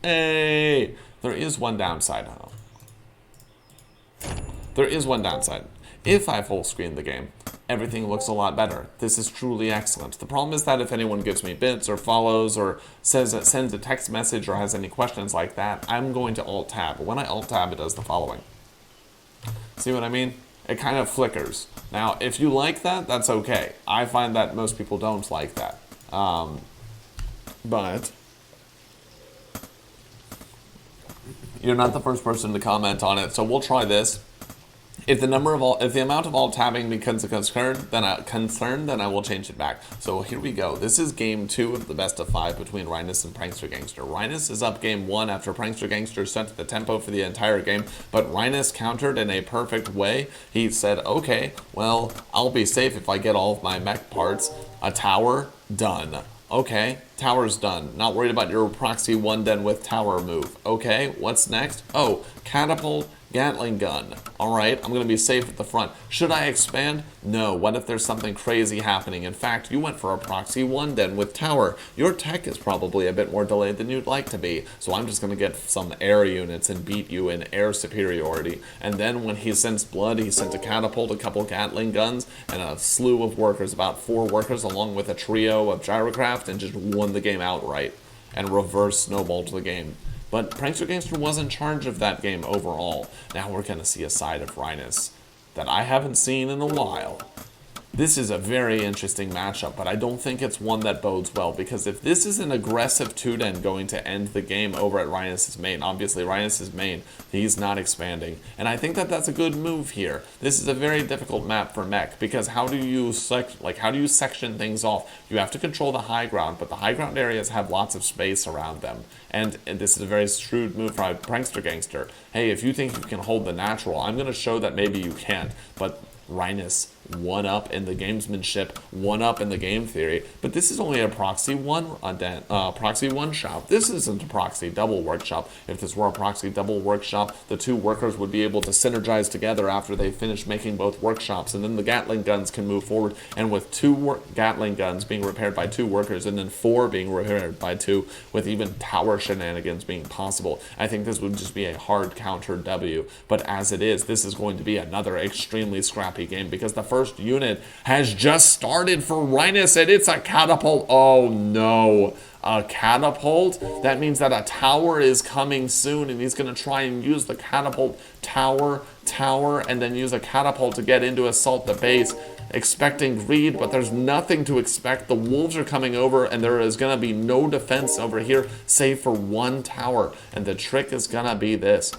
Hey, there is one downside, huh? There is one downside. If I full screen the game, everything looks a lot better. This is truly excellent. The problem is that if anyone gives me bits or follows or sends a text message or has any questions like that, I'm going to Alt-Tab. When I Alt-Tab, it does the following. See what I mean? It kind of flickers. Now, if you like that, that's okay. I find that most people don't like that. But you're not the first person to comment on it, so we'll try this. If the amount of alt-tabbing becomes a concern, then I will change it back. So here we go. This is game 2 of the best of 5 between Rynus and PranksterGangster. Rynus is up game 1 after PranksterGangster set the tempo for the entire game, but Rynus countered in a perfect way. He said, okay, well, I'll be safe if I get all of my mech parts. A tower, done. Okay, tower's done. Not worried about your proxy 1 den with tower move. Okay, what's next? Oh, catapult, Gatling gun. Alright, I'm going to be safe at the front. Should I expand? No. What if there's something crazy happening? In fact, you went for a proxy 1 den with tower. Your tech is probably a bit more delayed than you'd like to be. So I'm just going to get some air units and beat you in air superiority. And then when he sends blood, he sent a catapult, a couple Gatling guns, and a slew of workers, about 4 workers, along with a trio of gyrocraft, and just won the game outright. And reverse snowballed the game. But PranksterGangster was in charge of that game overall. Now we're going to see a side of Rynus that I haven't seen in a while. This is a very interesting matchup, but I don't think it's one that bodes well, because if this is an aggressive 2-den going to end the game over at Rynus' main, obviously Rynus' main, he's not expanding. And I think that that's a good move here. This is a very difficult map for mech, because how do you section things off? You have to control the high ground, but the high ground areas have lots of space around them. And this is a very shrewd move from PranksterGangster. Hey, if you think you can hold the natural, I'm going to show that maybe you can't, but Rynus one up in the gamesmanship, one up in the game theory, but this is only a proxy one shop. This isn't a proxy double workshop. If this were a proxy double workshop, the 2 workers would be able to synergize together after they finish making both workshops, and then the Gatling guns can move forward. And with 2 Gatling guns being repaired by 2 workers, and then 4 being repaired by 2, with even tower shenanigans being possible, I think this would just be a hard counter W. But as it is, this is going to be another extremely scrappy game, because the first unit has just started for Rynus, and it's a catapult. Oh no, a catapult? That means that a tower is coming soon, and he's going to try and use the catapult tower, and then use a catapult to get into assault the base, expecting greed, but there's nothing to expect. The wolves are coming over, and there is going to be no defense over here, save for 1 tower. And the trick is going to be this.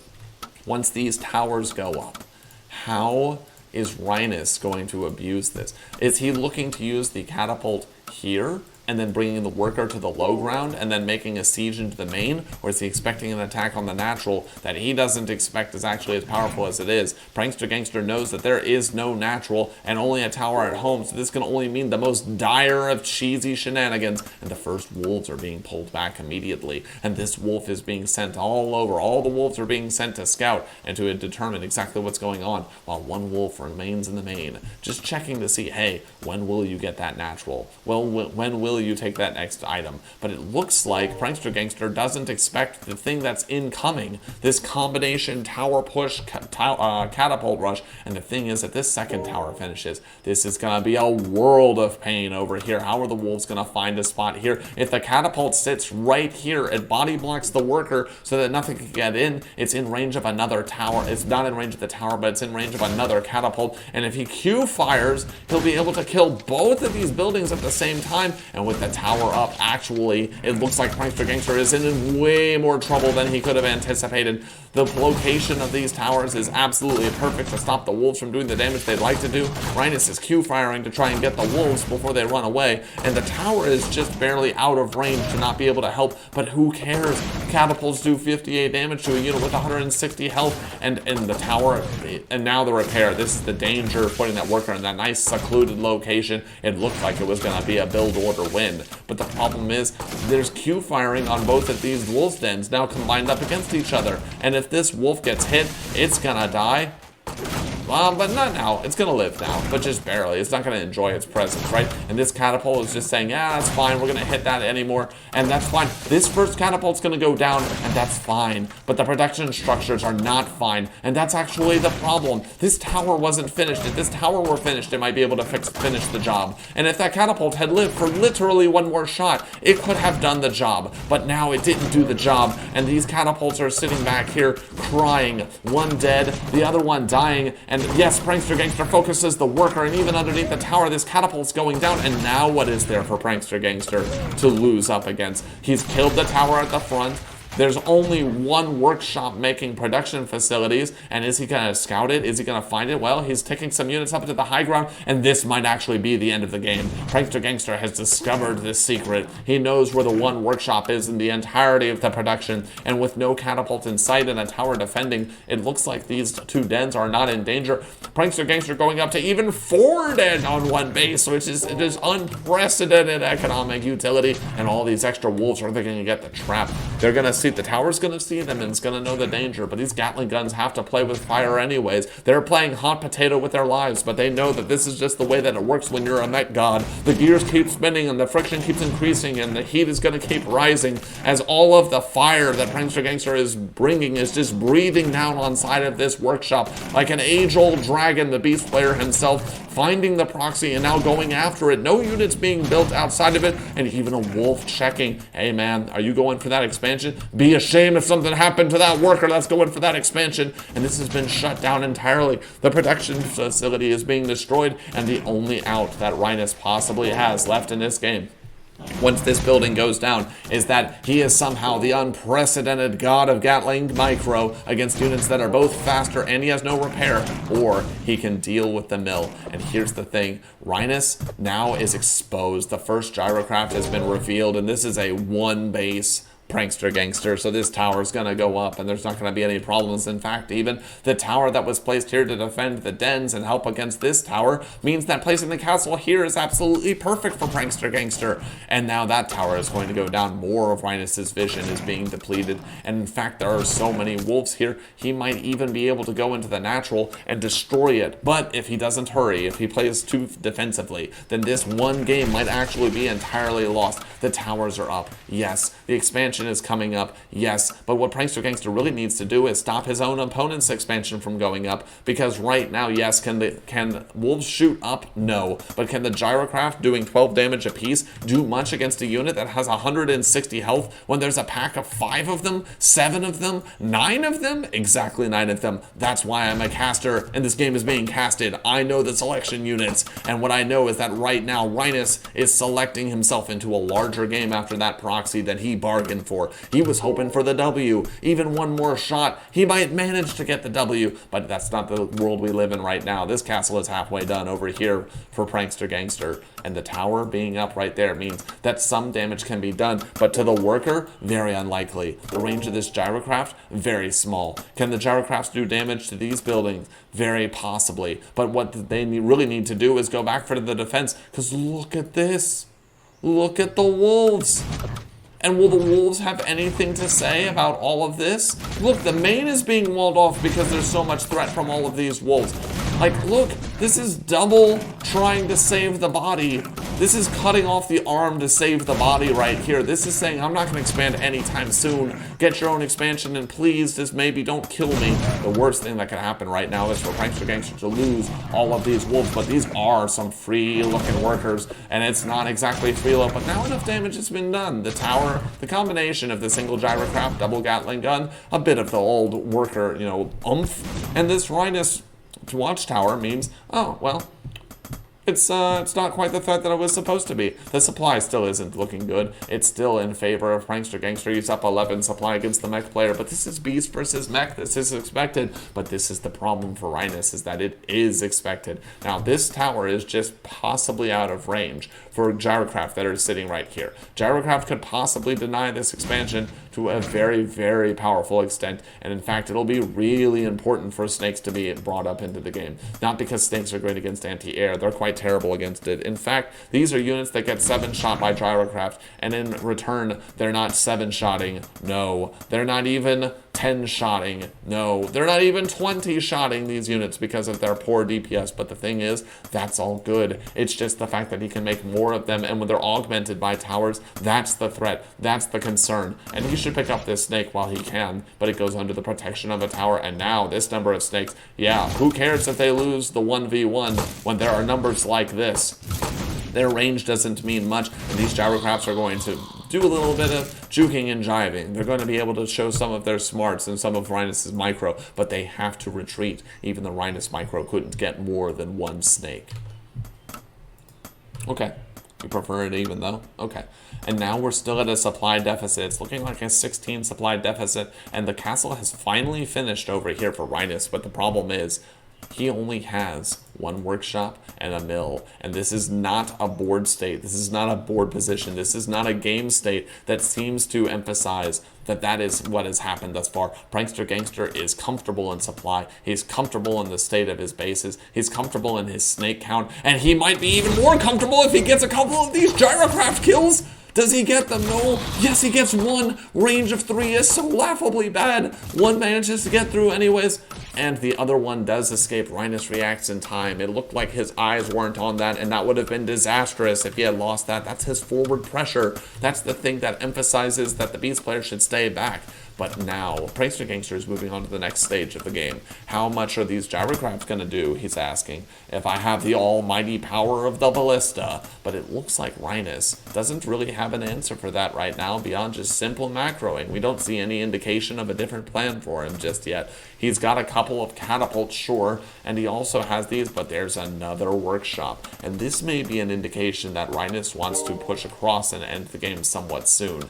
Once these towers go up, how is Rynus going to abuse this? Is he looking to use the catapult here and then bringing the worker to the low ground and then making a siege into the main? Or is he expecting an attack on the natural that he doesn't expect is actually as powerful as it is? PranksterGangster knows that there is no natural and only a tower at home, so this can only mean the most dire of cheesy shenanigans, and the first wolves are being pulled back immediately, and this wolf is being sent all over. All the wolves are being sent to scout and to determine exactly what's going on, while 1 wolf remains in the main, just checking to see, hey, when will you get that natural? Well, when will you take that next item? But it looks like PranksterGangster doesn't expect the thing that's incoming, this combination tower push, catapult rush, and the thing is that this second tower finishes. This is going to be a world of pain over here. How are the wolves going to find a spot here? If the catapult sits right here, it body blocks the worker so that nothing can get in. It's in range of another tower. It's not in range of the tower, but it's in range of another catapult, and if he Q fires, he'll be able to kill both of these buildings at the same time. And with the tower up, actually, it looks like PranksterGangster is in way more trouble than he could have anticipated. The location of these towers is absolutely perfect to stop the wolves from doing the damage they'd like to do. Rynus is Q firing to try and get the wolves before they run away, and the tower is just barely out of range to not be able to help, but who cares? Catapults do 58 damage to a unit with 160 health, and the tower, and now the repair. This is the danger of putting that worker in that nice secluded location. It looked like it was going to be a build order win, but the problem is there's Q firing on both of these wolf dens now combined up against each other, and if this wolf gets hit, it's gonna die. but not now. It's gonna live now, but just barely. It's not gonna enjoy its presence, right? And this catapult is just saying, yeah, that's fine. We're gonna hit that anymore, and that's fine. This first catapult's gonna go down, and that's fine. But the production structures are not fine, and that's actually the problem. This tower wasn't finished. If this tower were finished, it might be able to finish the job. And if that catapult had lived for literally one more shot, it could have done the job. But now it didn't do the job, and these catapults are sitting back here crying. One dead, the other one dying, and yes, PranksterGangster focuses the worker, and even underneath the tower, this catapult's going down, and now what is there for PranksterGangster to lose up against? He's killed the tower at the front. There's only one workshop making production facilities, and is he gonna scout it? Is he gonna find it? Well, he's taking some units up into the high ground, and this might actually be the end of the game. PranksterGangster has discovered this secret. He knows where the one workshop is in the entirety of the production, and with no catapult in sight and a tower defending, it looks like these two dens are not in danger. PranksterGangster going up to even 4 den on one base, which is just unprecedented economic utility, and all these extra wolves are gonna get the trap. They're gonna see the tower's gonna see them and it's gonna know the danger, but these Gatling guns have to play with fire anyways. They're playing hot potato with their lives, but they know that this is just the way that it works when you're a mech god. The gears keep spinning and the friction keeps increasing and the heat is gonna keep rising as all of the fire that PranksterGangster is bringing is just breathing down on side of this workshop like an age-old dragon, the beast player himself, finding the proxy and now going after it. No units being built outside of it, and even a wolf checking. Hey man, are you going for that expansion? Be ashamed if something happened to that worker that's going for that expansion. And this has been shut down entirely. The production facility is being destroyed, and the only out that Rynus possibly has left in this game, once this building goes down, is that he is somehow the unprecedented god of Gatling Micro against units that are both faster and he has no repair, or he can deal with the mill. And here's the thing, Rynus now is exposed. The first gyrocraft has been revealed, and this is a one base PranksterGangster, so this tower is going to go up and there's not going to be any problems. In fact, even the tower that was placed here to defend the dens and help against this tower means that placing the castle here is absolutely perfect for PranksterGangster. And now that tower is going to go down. More of Rynus's vision is being depleted, and in fact there are so many wolves here, he might even be able to go into the natural and destroy it. But if he doesn't hurry, if he plays too defensively, then this one game might actually be entirely lost. The towers are up, yes, the expansion is coming up, yes, but what PranksterGangster really needs to do is stop his own opponent's expansion from going up, because right now, yes, can wolves shoot up? No. But can the gyrocraft doing 12 damage apiece do much against a unit that has 160 health when there's a pack of 5 of them, 7 of them, 9 of them? Exactly 9 of them. That's why I'm a caster and this game is being casted. I know the selection units, and what I know is that right now Rynus is selecting himself into a larger game after that proxy that he bargained for. He was hoping for the W. Even one more shot, he might manage to get the W, but that's not the world we live in right now. This castle is halfway done over here for PranksterGangster, and the tower being up right there means that some damage can be done, but to the worker, very unlikely. The range of this gyrocraft, very small. Can the gyrocrafts do damage to these buildings? Very possibly, but what they really need to do is go back for the defense, because look at this. Look at the wolves. And will the wolves have anything to say about all of this? Look, the main is being walled off because there's so much threat from all of these wolves. Like, look, this is double trying to save the body. This is cutting off the arm to save the body right here. This is saying, I'm not going to expand anytime soon. Get your own expansion, and please, just maybe don't kill me. The worst thing that can happen right now is for PranksterGangster to lose all of these wolves, but these are some free-looking workers, and it's not exactly free-look, but now enough damage has been done. The tower, the combination of the single gyrocraft, double Gatling gun, a bit of the old worker, oomph, and this Rynus watchtower means, oh, well, it's not quite the threat that it was supposed to be. The supply still isn't looking good. It's still in favor of PranksterGangster. He's up 11 supply against the mech player, but this is beast versus mech. This is expected, but this is the problem for Rynus, is that it is expected. Now, this tower is just possibly out of range for gyrocraft that are sitting right here. Gyrocraft could possibly deny this expansion to a very, very powerful extent, and in fact, it'll be really important for snakes to be brought up into the game. Not because snakes are great against anti-air, they're quite terrible against it. In fact, these are units that get 7-shot by gyrocraft, and in return, they're not 7-shotting. No, they're not even 10-shotting. No, they're not even 20-shotting these units because of their poor DPS. But the thing is, that's all good. It's just the fact that he can make more of them, and when they're augmented by towers, that's the threat. That's the concern. And he should pick up this snake while he can, but it goes under the protection of a tower. And now this number of snakes, yeah, who cares if they lose the 1v1 when there are numbers like this? Their range doesn't mean much, and these gyrocrafts are going to do a little bit of juking and jiving. They're going to be able to show some of their smarts and some of Rynus' micro, but they have to retreat. Even the Rynus micro couldn't get more than one snake. Okay. You prefer it even though? Okay. And now we're still at a supply deficit. It's looking like a 16 supply deficit, and the castle has finally finished over here for Rynus, but the problem is he only has one workshop and a mill, and this is not a board state. This is not a board position. This is not a game state that seems to emphasize that that is what has happened thus far. PranksterGangster is comfortable in supply. He's comfortable in the state of his bases. He's comfortable in his snake count, and he might be even more comfortable if he gets a couple of these gyrocraft kills. Does he get them? No. Yes, he gets one. Range of 3 is so laughably bad. One manages to get through anyways, and the other one does escape. Rynus reacts in time. It looked like his eyes weren't on that, and that would have been disastrous if he had lost that. That's his forward pressure. That's the thing that emphasizes that the Beast player should stay back. But now, PranksterGangster is moving on to the next stage of the game. How much are these gyrocrafts going to do, he's asking, if I have the almighty power of the ballista? But it looks like Rynus doesn't really have an answer for that right now beyond just simple macroing. We don't see any indication of a different plan for him just yet. He's got a couple of catapults, sure, and he also has these, but there's another workshop. And this may be an indication that Rynus wants to push across and end the game somewhat soon.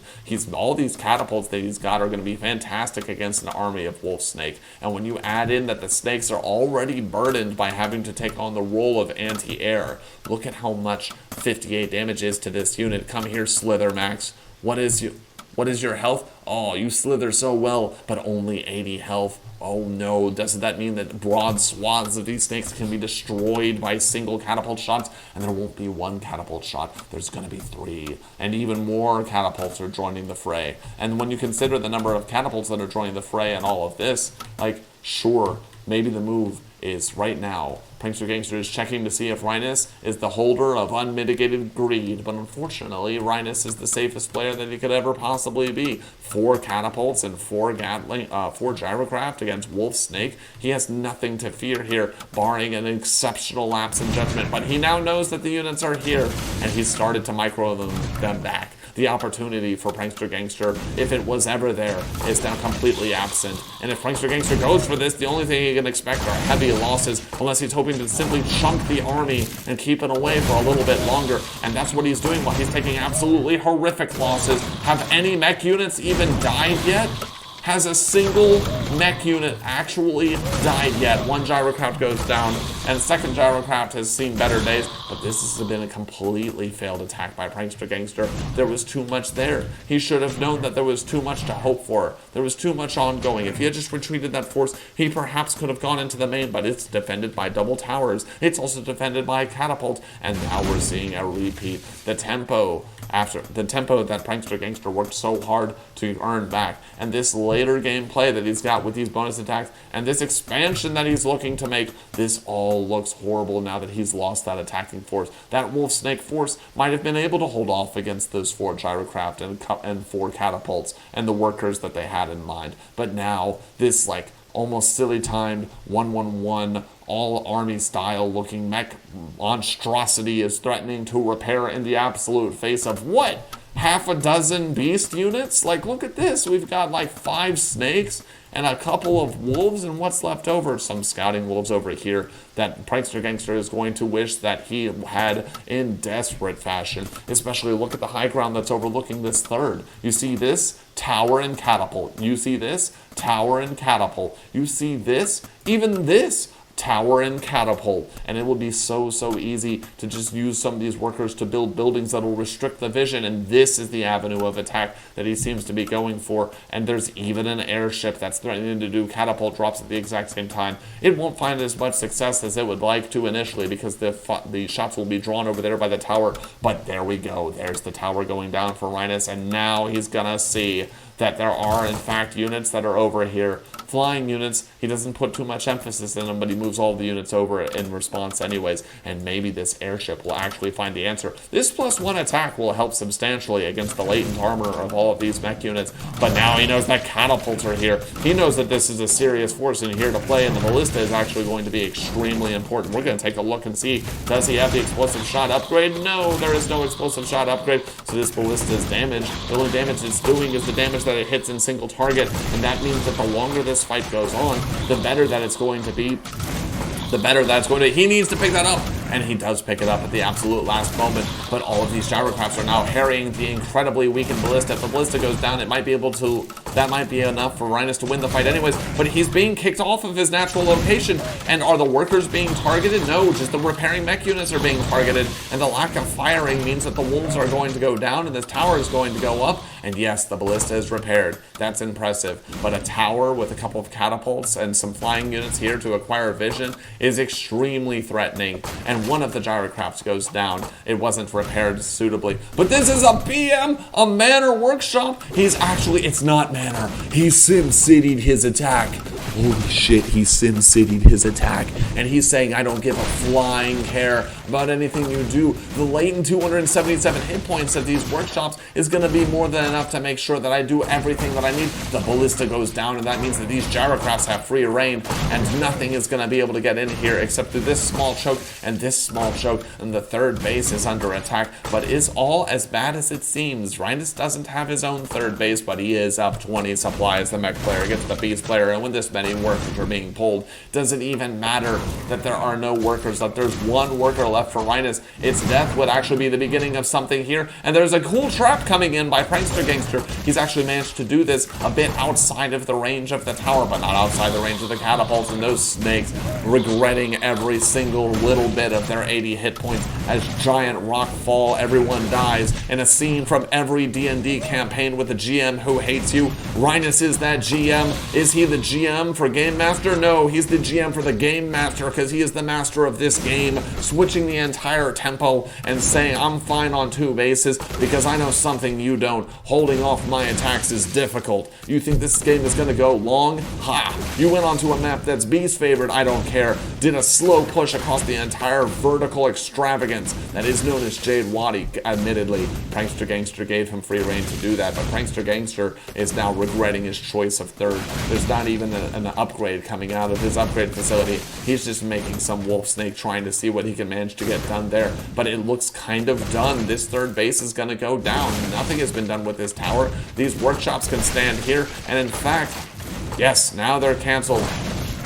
All these catapults that he's got are going to be fantastic against an army of wolf snake. And when you add in that the snakes are already burdened by having to take on the role of anti-air, look at how much 58 damage is to this unit. Come here, Slither Max. What is your health? Oh, you slither so well, but only 80 health. Oh no, doesn't that mean that broad swaths of these snakes can be destroyed by single catapult shots? And there won't be one catapult shot, there's gonna be 3. And even more catapults are joining the fray. And when you consider the number of catapults that are joining the fray and all of this, like, sure, maybe the move is right now. PranksterGangster is checking to see if Rynus is the holder of unmitigated greed, but unfortunately, Rynus is the safest player that he could ever possibly be. 4 catapults and 4 gyrocraft against Wolf Snake. He has nothing to fear here, barring an exceptional lapse in judgment, but he now knows that the units are here, and he's started to micro them back. The opportunity for PranksterGangster, if it was ever there, is now completely absent. And if PranksterGangster goes for this, the only thing he can expect are heavy losses, unless he's hoping to simply chunk the army and keep it away for a little bit longer. And that's what he's doing while he's taking absolutely horrific losses. Have any mech units even died yet? Has a single mech unit actually died yet? One gyrocraft goes down, and the second gyrocraft has seen better days, but this has been a completely failed attack by PranksterGangster. There was too much there. He should have known that there was too much to hope for. There was too much ongoing. If he had just retreated that force, he perhaps could have gone into the main, but it's defended by double towers. It's also defended by a catapult, and now we're seeing a repeat. The tempo that PranksterGangster worked so hard to earn back, and this later gameplay that he's got with these bonus attacks, and this expansion that he's looking to make, this all looks horrible now that he's lost that attacking force. That wolf snake force might have been able to hold off against those 4 gyrocraft and 4 catapults and the workers that they had in mind. But now this like almost silly timed 1-1-1 all army style looking mech monstrosity is threatening to repair in the absolute face of what? Half a dozen beast units? Like, look at this. We've got like 5 snakes and a couple of wolves, and what's left over? Some scouting wolves over here that PranksterGangster is going to wish that he had in desperate fashion. Especially look at the high ground that's overlooking this third. You see this? Tower and catapult. You see this? Tower and catapult. You see this? Even this? Tower and catapult. And it will be so easy to just use some of these workers to build buildings that will restrict the vision, and this is the avenue of attack that he seems to be going for. And there's even an airship that's threatening to do catapult drops at the exact same time. It won't find as much success as it would like to initially because the shots will be drawn over there by the tower, but there we go. There's the tower going down for Rynus, and now he's gonna see that there are, in fact, units that are over here. Flying units, he doesn't put too much emphasis in them, but he moves all the units over in response anyways, and maybe this airship will actually find the answer. This +1 attack will help substantially against the latent armor of all of these mech units, but now he knows that catapults are here. He knows that this is a serious force in here to play, and the ballista is actually going to be extremely important. We're going to take a look and see, does he have the explosive shot upgrade? No, there is no explosive shot upgrade, so this ballista is damaged. The only damage it's doing is the damage that it hits in single target, and that means that the longer this fight goes on, the better that it's going to be. He needs to pick that up, and he does pick it up at the absolute last moment, but all of these gyrocrafts are now harrying the incredibly weakened ballista. If the ballista goes down, that might be enough for Rynus to win the fight anyways, but he's being kicked off of his natural location, and are the workers being targeted? No, just the repairing mech units are being targeted, and the lack of firing means that the wolves are going to go down, and this tower is going to go up, and yes, the ballista is repaired. That's impressive, but a tower with a couple of catapults and some flying units here to acquire vision is extremely threatening, and one of the gyrocrafts goes down. It wasn't repaired suitably, but this is a PM, a Manor workshop. It's not Manor. He sim-city'd his attack. Holy shit, he sim-city'd his attack, and he's saying, I don't give a flying care about anything you do. The latent 277 hit points of these workshops is going to be more than enough to make sure that I do everything that I need. The ballista goes down, and that means that these gyrocrafts have free reign, and nothing is going to be able to get in here except through this small choke and this small choke, and the third base is under attack, but is all as bad as it seems. Rynus doesn't have his own third base, but he is up 20 supplies. The mech player gets the beast player, and when this many workers are being pulled, doesn't even matter that there are no workers, that there's one worker left for Rynus. Its death would actually be the beginning of something here, and there's a cool trap coming in by PranksterGangster. He's actually managed to do this a bit outside of the range of the tower, but not outside the range of the catapults, and those snakes regretting every single little bit of their 80 hit points as giant rock fall. Everyone dies in a scene from every D&D campaign with a GM who hates you. Rynus is that GM. Is he the GM for Game Master? No, he's the GM for the Game Master, because he is the master of this game, switching the entire tempo and saying, I'm fine on 2 bases because I know something you don't. Holding off my attacks is difficult. You think this game is going to go long? Ha! You went onto a map that's B's favorite, I don't care. Did a slow push across the entire vertical extravagance that is known as Jade Wadi. Admittedly, PranksterGangster gave him free reign to do that, but PranksterGangster is now regretting his choice of third. There's not even an upgrade coming out of his upgrade facility. He's just making some wolf snake trying to see what he can manage to get done there, but it looks kind of done. This third base is going to go down. Nothing has been done with this tower. These workshops can stand here, and in fact, yes, now they're canceled.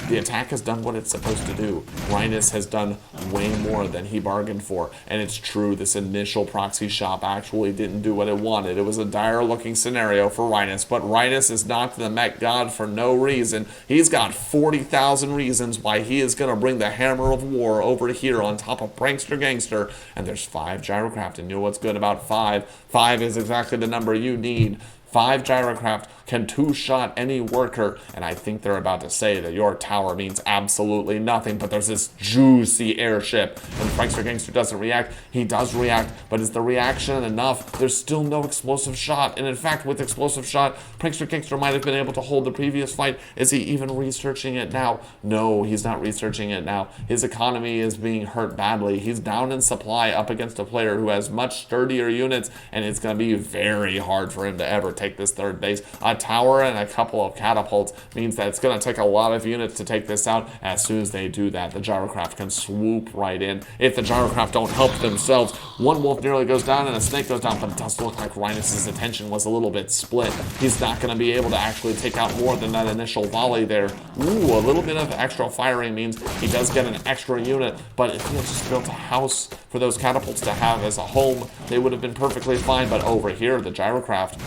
The attack has done what it's supposed to do. Rynus has done way more than he bargained for. And it's true, this initial proxy shop actually didn't do what it wanted. It was a dire looking scenario for Rynus, but Rynus is not the mech god for no reason. He's got 40,000 reasons why he is going to bring the hammer of war over here on top of PranksterGangster. And there's 5 gyrocraft, and you know what's good about 5? 5 is exactly the number you need. 5 gyrocraft can 2-shot any worker, and I think they're about to say that your tower means absolutely nothing, but there's this juicy airship, and PranksterGangster doesn't react. He does react, but is the reaction enough? There's still no explosive shot, and in fact, with explosive shot, PranksterGangster might have been able to hold the previous fight. Is he even researching it now? No, he's not researching it now. His economy is being hurt badly. He's down in supply up against a player who has much sturdier units, and it's going to be very hard for him to ever take this third base. A tower and a couple of catapults means that it's going to take a lot of units to take this out. As soon as they do that, the gyrocraft can swoop right in. If the gyrocraft don't help themselves, one wolf nearly goes down and a snake goes down, but it does look like Rynus' attention was a little bit split. He's not going to be able to actually take out more than that initial volley there. Ooh, a little bit of extra firing means he does get an extra unit, but if he had just built a house for those catapults to have as a home, they would have been perfectly fine. But over here, the gyrocraft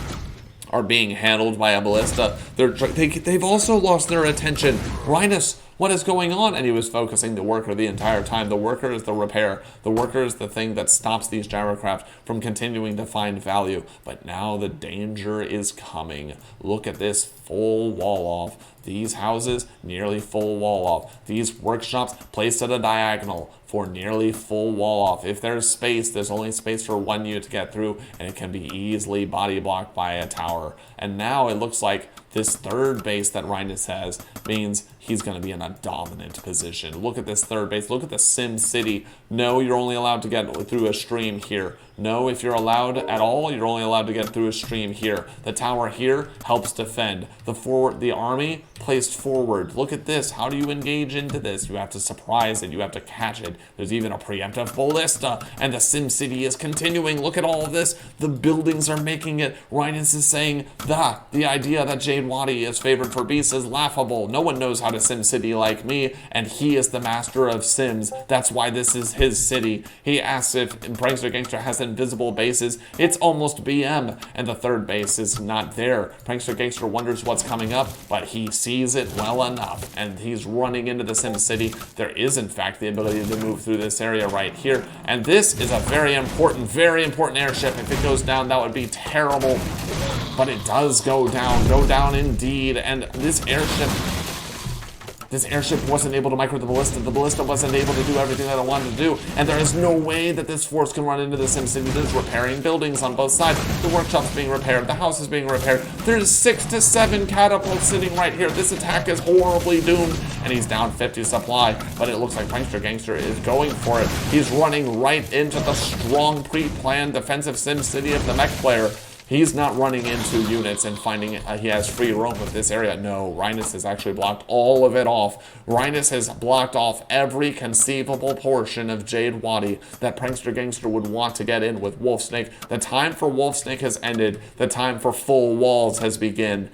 are being handled by a ballista. They've also lost their attention. Rynus What is going on? And he was focusing the worker the entire time. The worker is the repair. The worker is the thing that stops these gyrocrafts from continuing to find value. But now the danger is coming. Look at this full wall off. These houses, nearly full wall off. These workshops placed at a diagonal for nearly full wall off. If there's space, there's only space for one unit to get through, and it can be easily body blocked by a tower. And now it looks like this third base that Rynus has means he's going to be in a dominant position. Look at this third base. Look at the Sim City. No, you're only allowed to get through a stream here. No, if you're allowed at all, you're only allowed to get through a stream here. The tower here helps defend. The army placed forward. Look at this. How do you engage into this? You have to surprise it. You have to catch it. There's even a preemptive ballista, and the Sim City is continuing. Look at all of this. The buildings are making it. Rynus is saying the idea that Jade Wadi is favored for beasts is laughable. No one knows how to Sim City like me, and he is the master of Sims. That's why this is his city. He asks if PranksterGangster has invisible bases. It's almost BM, and the third base is not there. PranksterGangster wonders what's coming up, but he sees it well enough, and he's running into the Sim City. There is, in fact, the ability to move through this area right here, and this is a very important airship. If it goes down, that would be terrible, but it does go down indeed, and this airship wasn't able to micro the ballista. The ballista wasn't able to do everything that it wanted to do, and there is no way that this force can run into the Sim City. There's repairing buildings on both sides. The workshop's being repaired. The house is being repaired. There's 6 to 7 catapults sitting right here. This attack is horribly doomed, and he's down 50 supply, but it looks like PranksterGangster is going for it. He's running right into the strong pre-planned defensive Sim City of the mech player. He's not running into units and finding he has free roam of this area. No, Rynus has actually blocked all of it off. Rynus has blocked off every conceivable portion of Jade Wadi that PranksterGangster would want to get in with Wolfsnake. The time for Wolfsnake has ended. The time for full walls has begun,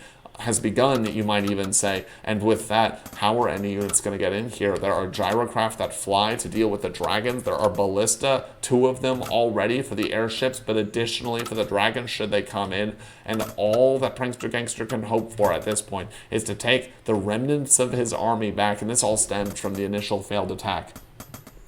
you might even say. And with that, how are any units going to get in here? There are gyrocraft that fly to deal with the dragons. There are ballista, 2 of them already for the airships, but additionally for the dragons should they come in. And all that PranksterGangster can hope for at this point is to take the remnants of his army back, and this all stemmed from the initial failed attack.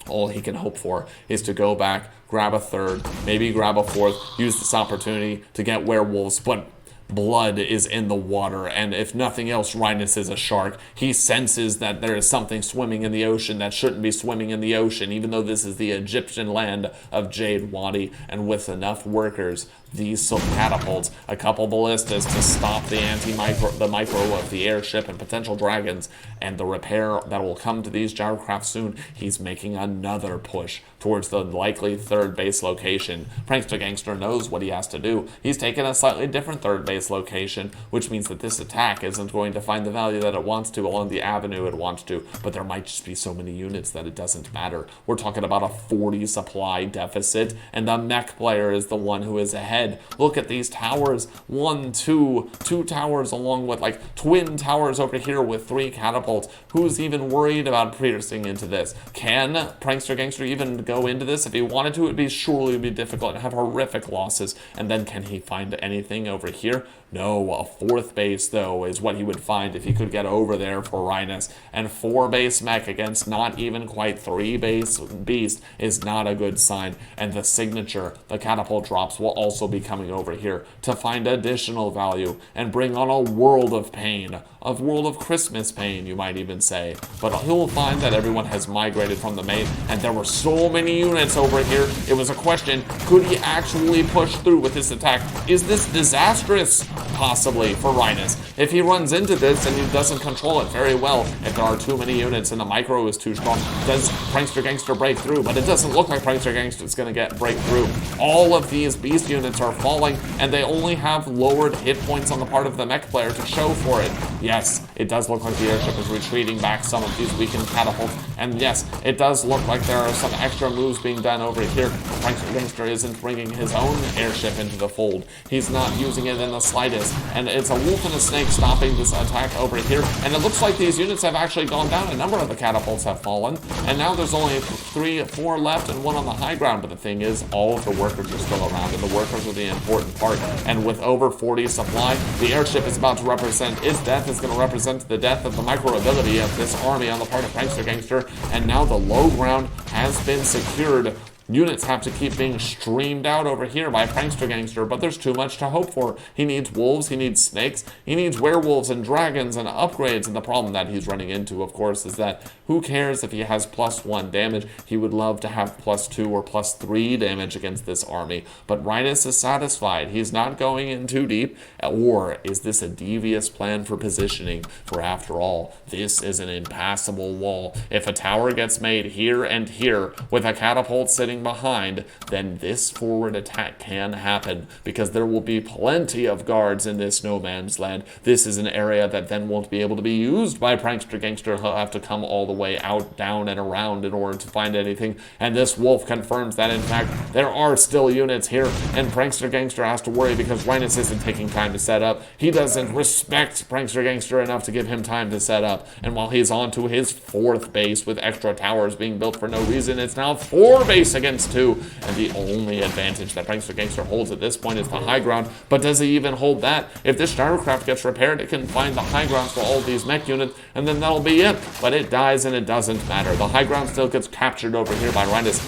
All he can hope for is to go back, grab a third, maybe grab a fourth, use this opportunity to get werewolves, but blood is in the water, and if nothing else, Rynus is a shark. He senses that there is something swimming in the ocean that shouldn't be swimming in the ocean, even though this is the Egyptian land of Jade Wadi, and with enough workers, these catapults, a couple ballistas to stop the micro of the airship and potential dragons, and the repair that will come to these gyrocraft soon, he's making another push towards the likely third base location. PranksterGangster knows what he has to do. He's taken a slightly different third base location, which means that this attack isn't going to find the value that it wants to along the avenue it wants to, but there might just be so many units that it doesn't matter. We're talking about a 40 supply deficit, and the mech player is the one who is ahead. Look at these towers. 1, 2 towers along with like twin towers over here with 3 catapults. Who's even worried about piercing into this? Can PranksterGangster even go into this? If he wanted to, it'd surely be difficult and have horrific losses. And then can he find anything over here? No, a 4th base, though, is what he would find if he could get over there for Rynus. And 4 base mech against not even quite 3 base beast is not a good sign. And the signature, the catapult drops, will also be coming over here to find additional value and bring on a world of pain. A world of Christmas pain, you might even say. But he'll find that everyone has migrated from the main, and there were so many units over here. It was a question, could he actually push through with this attack? Is this disastrous? Possibly for Rynus. If he runs into this and he doesn't control it very well, if there are too many units and the micro is too strong, does PranksterGangster break through? But it doesn't look like PranksterGangster is going to break through. All of these beast units are falling, and they only have lowered hit points on the part of the mech player to show for it. Yes, it does look like the airship is retreating back some of these weakened catapults. And yes, it does look like there are some extra moves being done over here. PranksterGangster isn't bringing his own airship into the fold. He's not using it in the slightest. And it's a wolf and a snake stopping this attack over here. And it looks like these units have actually gone down. A number of the catapults have fallen. And now there's only 4 left and 1 on the high ground. But the thing is, all of the workers are still around. And the workers are the important part. And with over 40 supply, the airship is about to represent its death. Is going to represent the death of the micro-ability of this army on the part of PranksterGangster. And now the low ground has been secured. Units have to keep being streamed out over here by PranksterGangster, but there's too much to hope for. He needs wolves, he needs snakes, he needs werewolves and dragons and upgrades, and the problem that he's running into, of course, is that who cares if he has +1 damage? He would love to have +2 or +3 damage against this army, but Rynus is satisfied. He's not going in too deep, or is this a devious plan for positioning? For after all, this is an impassable wall. If a tower gets made here and here, with a catapult sitting behind, then this forward attack can happen, because there will be plenty of guards in this no man's land. This is an area that then won't be able to be used by PranksterGangster. He'll have to come all the way out, down, and around in order to find anything, and this wolf confirms that in fact there are still units here, and PranksterGangster has to worry because Rynus isn't taking time to set up. He doesn't respect PranksterGangster enough to give him time to set up, and while he's on to his 4th base with extra towers being built for no reason, it's now 4 base against 2, and the only advantage that PranksterGangster holds at this point is the high ground. But does he even hold that? If this gyrocraft gets repaired, it can find the high ground for all these mech units, and then that'll be it. But it dies, and it doesn't matter. The high ground still gets captured over here by Rynus.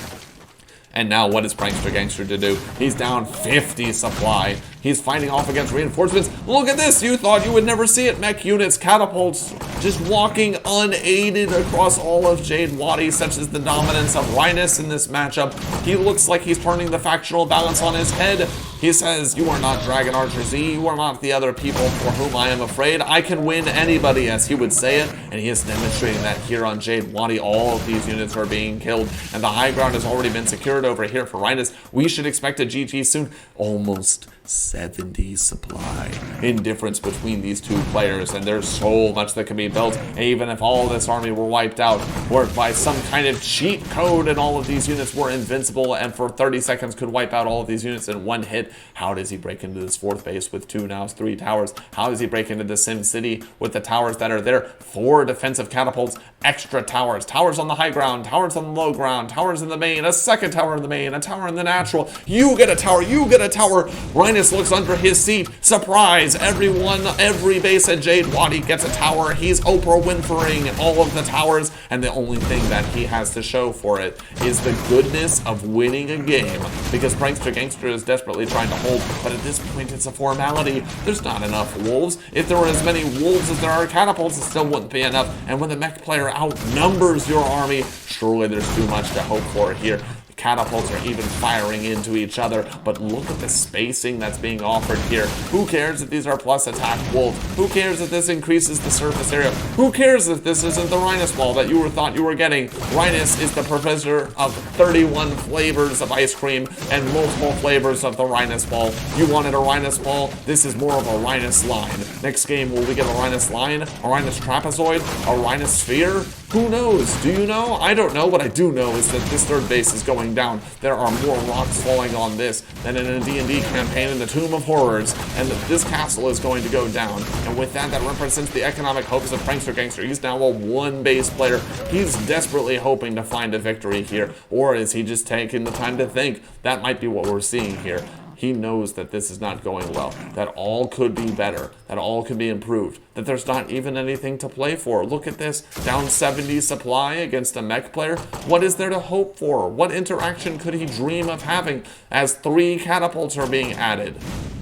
And now what is PranksterGangster to do? He's down 50 supply. He's fighting off against reinforcements. Look at this! You thought you would never see it. Mech units, catapults, just walking unaided across all of Jade Wadi, such as the dominance of Rynus in this matchup. He looks like he's turning the factional balance on his head. He says, "You are not Dragon Archer Z, you are not the other people for whom I am afraid. I can win anybody," as he would say it, and he is demonstrating that here on Jade Wadi. All of these units are being killed, and the high ground has already been secured over here for Rynus. We should expect a GG soon. Almost 70 supply in difference between these two players, and there's so much that can be built. And even if all this army were wiped out, or by some kind of cheat code and all of these units were invincible and for 30 seconds could wipe out all of these units in one hit, how does he break into this 4th base with 2, now 3 towers? How does he break into the Sim City with the towers that are there? 4 defensive catapults, extra towers, towers on the high ground, towers on the low ground, towers in the main, a 2nd tower in the main, a tower in the natural. You get a tower, you get a tower. Rynus looks under his seat. Surprise! Everyone, every base at Jade Wadi gets a tower. He's Oprah Winfreying all of the towers, and the only thing that he has to show for it is the goodness of winning a game, because PranksterGangster is desperately trying to hold, but at this point it's a formality. There's not enough wolves. If there were as many wolves as there are catapults, it still wouldn't be enough, and when the mech player outnumbers your army, surely there's too much to hope for here. Catapults are even firing into each other, but look at the spacing that's being offered here. Who cares if these are plus attack wolves? Who cares if this increases the surface area? Who cares if this isn't the Rynus ball that you thought you were getting? Rynus is the professor of 31 flavors of ice cream and multiple flavors of the Rynus ball. You wanted a Rynus ball? This is more of a Rynus line. Next game, will we get a Rynus line? A Rynus trapezoid? A Rynus sphere? Who knows? Do you know? I don't know. What I do know is that this 3rd base is going down. There are more rocks falling on this than in a D&D campaign in the Tomb of Horrors, and this castle is going to go down. And with that, that represents the economic hopes of PranksterGangster. He's now a 1 base player. He's desperately hoping to find a victory here, or is he just taking the time to think? That might be what we're seeing here. He knows that this is not going well, that all could be better, that all could be improved, that there's not even anything to play for. Look at this, down 70 supply against a mech player. What is there to hope for? What interaction could he dream of having as 3 catapults are being added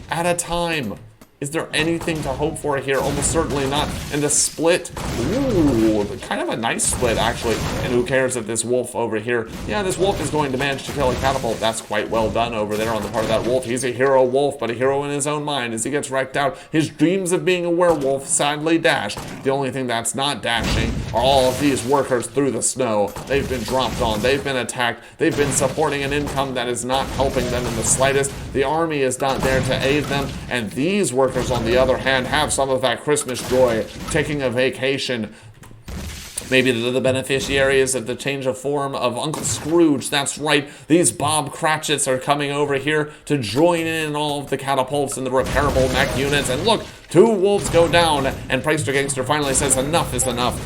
at a time? Is there anything to hope for here? Almost certainly not. And the split, ooh, kind of a nice split, actually. And who cares if this wolf over here, yeah, this wolf is going to manage to kill a catapult. That's quite well done over there on the part of that wolf. He's a hero wolf, but a hero in his own mind as he gets wrecked out. His dreams of being a werewolf sadly dashed. The only thing that's not dashing are all of these workers through the snow. They've been dropped on. They've been attacked. They've been supporting an income that is not helping them in the slightest. The army is not there to aid them, and these workers, on the other hand, have some of that Christmas joy, taking a vacation, Maybe they're the beneficiaries of the change of form of Uncle Scrooge. That's right, these Bob Cratchits are coming over here to join in all of the catapults and the repairable mech units. And look, 2 wolves go down, and PranksterGangster finally says enough is enough.